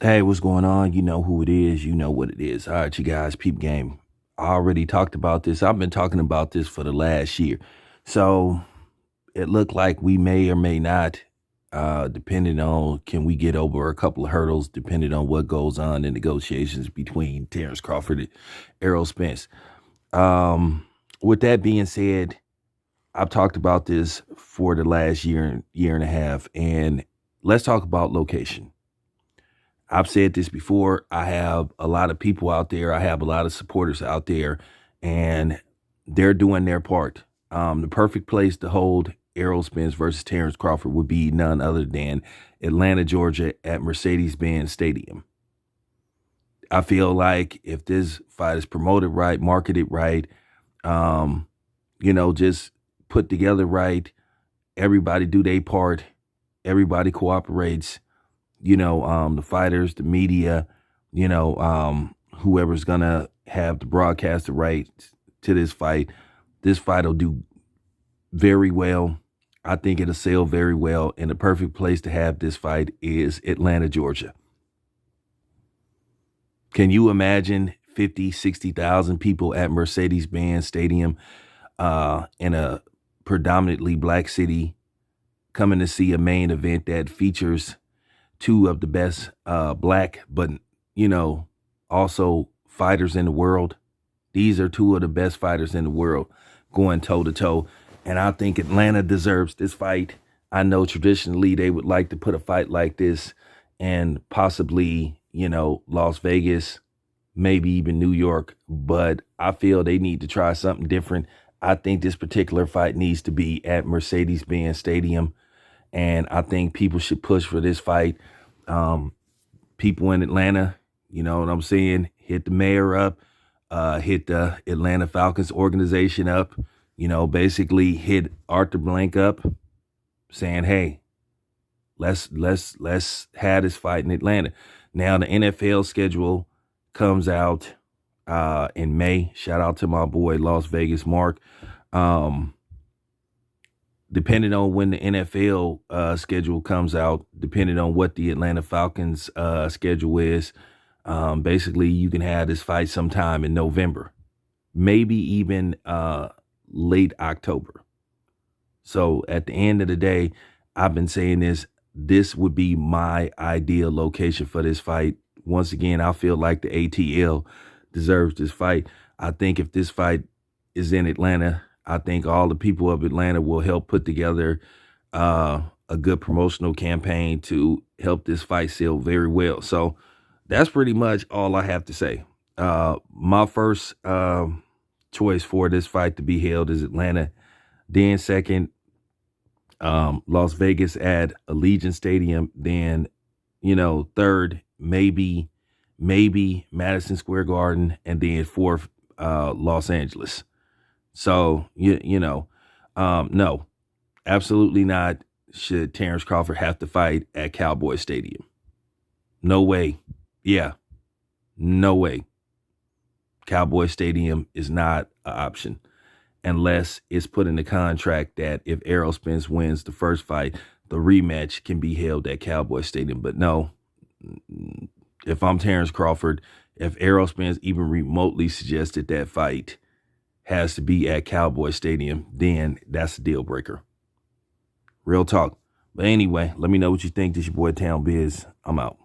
Hey, what's going on? You know who it is. You know what it is. All right, you guys, peep game. I already talked about this. I've been talking about this for the last year. So it looked like we may or may not, depending on can we get over a couple of hurdles, depending on what goes on in negotiations between Terence Crawford and Errol Spence. Um, with that being said, I've talked about this for the last year and a half, and let's talk about location. I've said this before. I have a lot of people out there. I have a lot of supporters out there, and they're doing their part. The perfect place to hold Errol Spence versus Terence Crawford would be none other than Atlanta, Georgia, at Mercedes-Benz Stadium. I feel like if this fight is promoted right, marketed right, um, just put together right, everybody do their part, everybody cooperates, the fighters, the media, whoever's gonna have the broadcaster rights to this fight will do very well. I think it'll sell very well. And the perfect place to have this fight is Atlanta, Georgia. Can you imagine 50, 60,000 people at Mercedes-Benz Stadium in a predominantly black city coming to see a main event that features two of the best black, but also fighters in the world. These are two of the best fighters in the world going toe to toe. And I think Atlanta deserves this fight. I know traditionally they would like to put a fight like this in possibly, Las Vegas, maybe even New York, but I feel they need to try something different. I think this particular fight needs to be at Mercedes-Benz Stadium, and I think people should push for this fight. Um, People in Atlanta, you know what I'm saying? Hit the mayor up, hit the Atlanta Falcons organization up, basically hit Arthur Blank up, saying, "Hey, let's have this fight in Atlanta." Now the NFL schedule comes out in May. Shout out to my boy Las Vegas Mark. Um, Depending on when the NFL schedule comes out, depending on what the Atlanta Falcons schedule is, basically you can have this fight sometime in November, maybe even late October. So at the end of the day, I've been saying this would be my ideal location for this fight. Once again, I feel like the ATL deserves this fight. I think if this fight is in Atlanta, I think all the people of Atlanta will help put together a good promotional campaign to help this fight sell very well. So that's pretty much all I have to say. My first choice for this fight to be held is Atlanta. Then second, Las Vegas at Allegiant Stadium. Then, third, maybe Madison Square Garden, and then fourth, Los Angeles. So no, absolutely not. Should Terence Crawford have to fight at Cowboy Stadium? No way. Yeah, no way. Cowboy Stadium is not an option unless it's put in the contract that if Errol Spence wins the first fight, the rematch can be held at Cowboy Stadium. But no, if I'm Terence Crawford, if Errol Spence even remotely suggested that fight has to be at Cowboy Stadium, then that's a deal breaker. Real talk. But anyway, let me know what you think. This your boy Town Biz. I'm out.